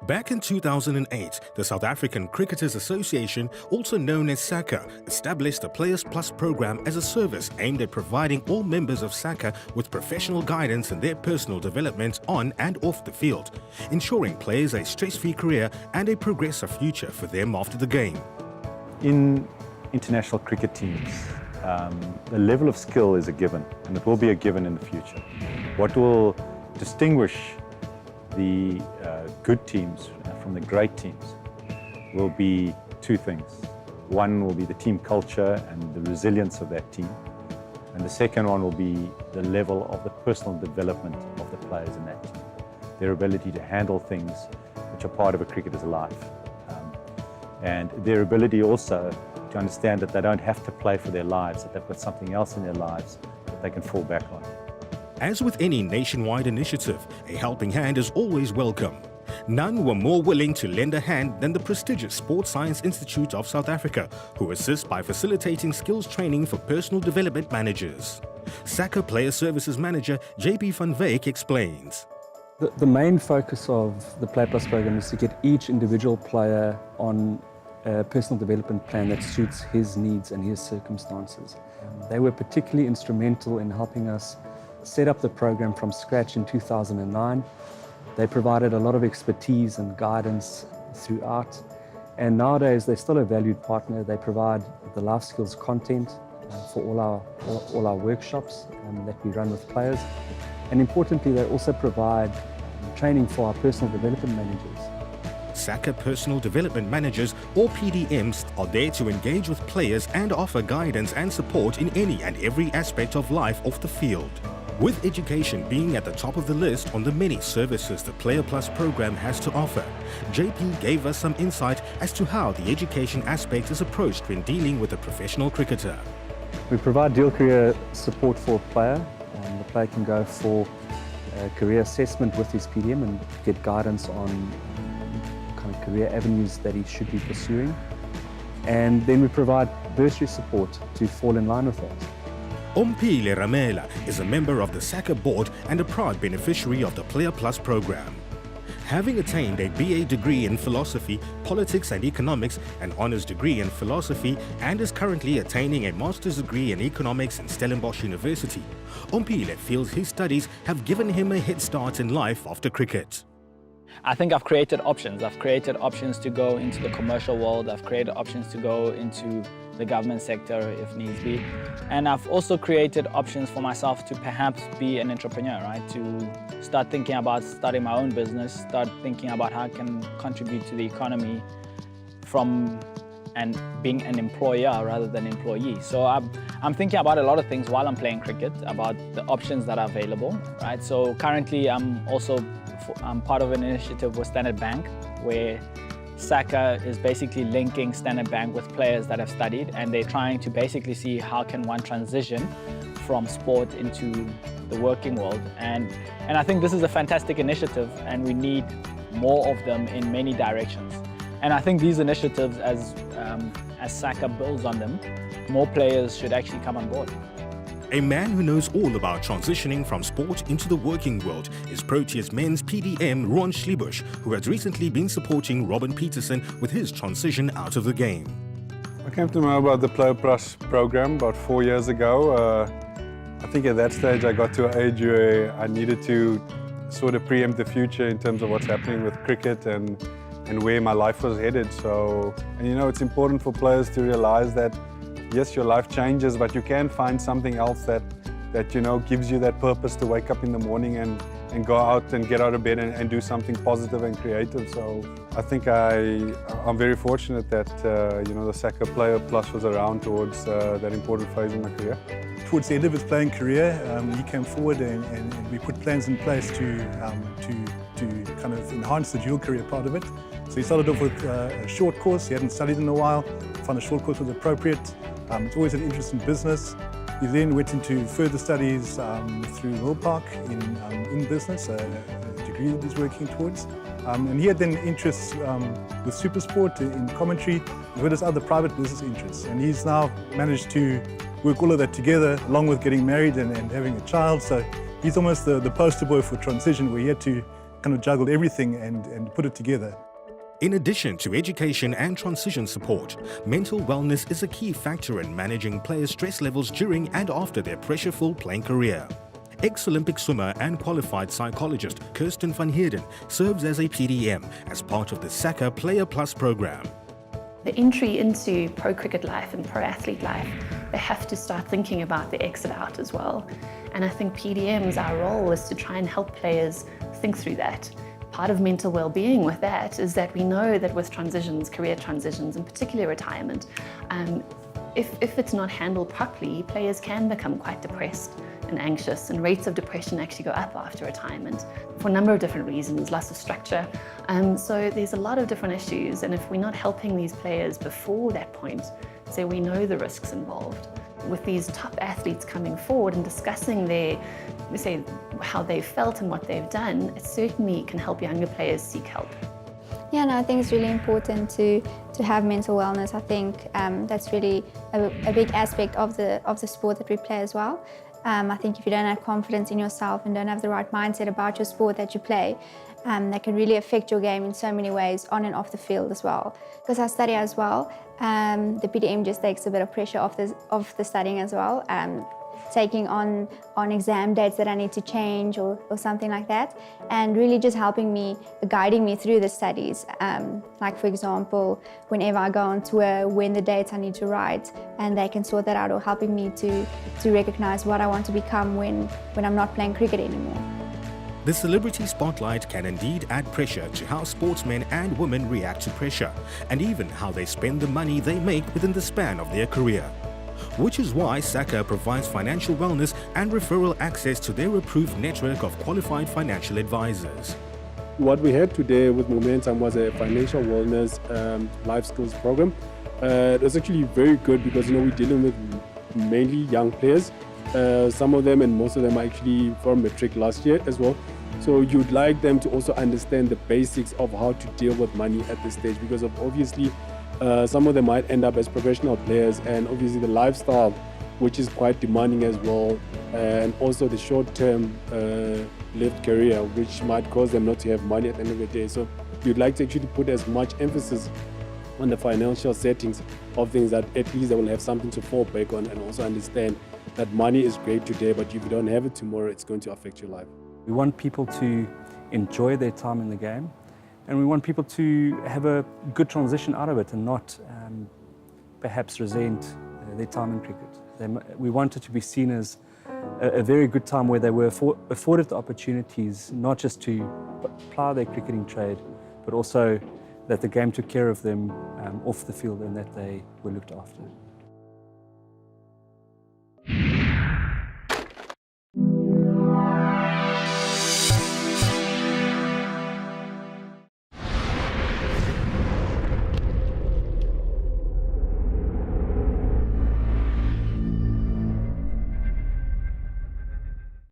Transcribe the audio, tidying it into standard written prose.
Back in 2008, the South African Cricketers Association, also known as SACA, established the Players Plus program as a service aimed at providing all members of SACA with professional guidance in their personal development on and off the field, ensuring players a stress-free career and a progressive future for them after the game. In international cricket teams, the level of skill is a given, and it will be a given in the future. What will distinguish the good teams from the great teams will be two things. One will be the team culture and the resilience of that team. And the second one will be the level of the personal development of the players in that team. Their ability to handle things which are part of a cricketer's life. And their ability also to understand that they don't have to play for their lives, that they've got something else in their lives that they can fall back on. As with any nationwide initiative, a helping hand is always welcome. None were more willing to lend a hand than the prestigious Sports Science Institute of South Africa, who assist by facilitating skills training for personal development managers. SACA Player Services Manager JP van Wyk explains. The main focus of the Play Plus program is to get each individual player on a personal development plan that suits his needs and his circumstances. They were particularly instrumental in helping us set up the program from scratch in 2009. They provided a lot of expertise and guidance throughout, and nowadays they're still a valued partner. They provide the life skills content for all our workshops that we run with players, and importantly they also provide training for our personal development managers. SACA Personal Development Managers, or PDMs, are there to engage with players and offer guidance and support in any and every aspect of life off the field. With education being at the top of the list on the many services the Player Plus program has to offer, JP gave us some insight as to how the education aspect is approached when dealing with a professional cricketer. We provide dual career support for a player. The player can go for a career assessment with his PDM and get guidance on kind of career avenues that he should be pursuing. And then we provide bursary support to fall in line with that. Ompile Ramela is a member of the SACA board and a proud beneficiary of the Player Plus program. Having attained a BA degree in philosophy, politics and economics, an honours degree in philosophy, and is currently attaining a master's degree in economics in Stellenbosch University, Ompile feels his studies have given him a head start in life after cricket. I think I've created options. I've created options to go into the commercial world. I've created options to go into the government sector if needs be. And I've also created options for myself to perhaps be an entrepreneur, right? To start thinking about starting my own business, start thinking about how I can contribute to the economy and being an employer rather than employee. So I'm thinking about a lot of things while I'm playing cricket, about the options that are available, right? So currently I'm part of an initiative with Standard Bank where SACA is basically linking Standard Bank with players that have studied, and they're trying to basically see how can one transition from sport into the working world. And I think this is a fantastic initiative, and we need more of them in many directions. And I think these initiatives, as SACA builds on them, more players should actually come on board. A man who knows all about transitioning from sport into the working world is Proteas men's PDM Ron Schlibush, who has recently been supporting Robin Peterson with his transition out of the game. I came to know about the Player Plus program about 4 years ago. I think at that stage I got to an age where I needed to sort of preempt the future in terms of what's happening with cricket and where my life was headed. And you know, it's important for players to realize that yes, your life changes, but you can find something else that you know gives you that purpose to wake up in the morning and go out and get out of bed and do something positive and creative. So I think I'm very fortunate that you know the SACA Player Plus was around towards that important phase in my career. Towards the end of his playing career, he came forward and we put plans in place to kind of enhance the dual career part of it. So he started off with a short course. He hadn't studied in a while. Found a short course was appropriate. It's always an interest in business. He then went into further studies through Mill Park in business, a degree that he's working towards. And he had then interests with Supersport in commentary, as well as other private business interests. And he's now managed to work all of that together, along with getting married and having a child. So he's almost the poster boy for transition, where he had to kind of juggled everything and put it together. In addition to education and transition support, mental wellness is a key factor in managing players' stress levels during and after their pressure-full playing career. Ex-Olympic swimmer and qualified psychologist Kirsten van Heerden serves as a PDM as part of the SACA Player Plus program. The entry into pro cricket life and pro athlete life, they have to start thinking about the exit out as well. And I think PDM's, our role is to try and help players think through that. Part of mental well-being with that is that we know that with transitions, career transitions, and particularly retirement, if it's not handled properly, players can become quite depressed and anxious, and rates of depression actually go up after retirement for a number of different reasons, loss of structure. So there's a lot of different issues, and if we're not helping these players before that point, so we know the risks involved. With these top athletes coming forward and discussing how they've felt and what they've done, it certainly can help younger players seek help. Yeah, no, I think it's really important to have mental wellness. I think that's really a big aspect of the sport that we play as well. I think if you don't have confidence in yourself and don't have the right mindset about your sport that you play, that can really affect your game in so many ways, on and off the field as well. Because I study as well, the PDM just takes a bit of pressure off the studying as well. Taking on exam dates that I need to change or something like that, and really just helping me, guiding me through the studies. Like for example, whenever I go on tour, when the dates I need to write, and they can sort that out, or helping me to recognize what I want to become when I'm not playing cricket anymore. The celebrity spotlight can indeed add pressure to how sportsmen and women react to pressure, and even how they spend the money they make within the span of their career. Which is why SACA provides financial wellness and referral access to their approved network of qualified financial advisors. What we had today with Momentum was a financial wellness life skills program. It was actually very good because we're dealing with mainly young players. Some of them and most of them are actually from matric last year as well. So you'd like them to also understand the basics of how to deal with money at this stage, because of obviously some of them might end up as professional players, and obviously the lifestyle, which is quite demanding as well, and also the short-term lived career, which might cause them not to have money at the end of the day. So you'd like to actually put as much emphasis on the financial settings of things that at least they will have something to fall back on, and also understand that money is great today, but if you don't have it tomorrow, it's going to affect your life. We want people to enjoy their time in the game, and we want people to have a good transition out of it and not perhaps resent their time in cricket. We want it to be seen as a very good time where they were afforded the opportunities not just to ply their cricketing trade, but also that the game took care of them off the field and that they were looked after.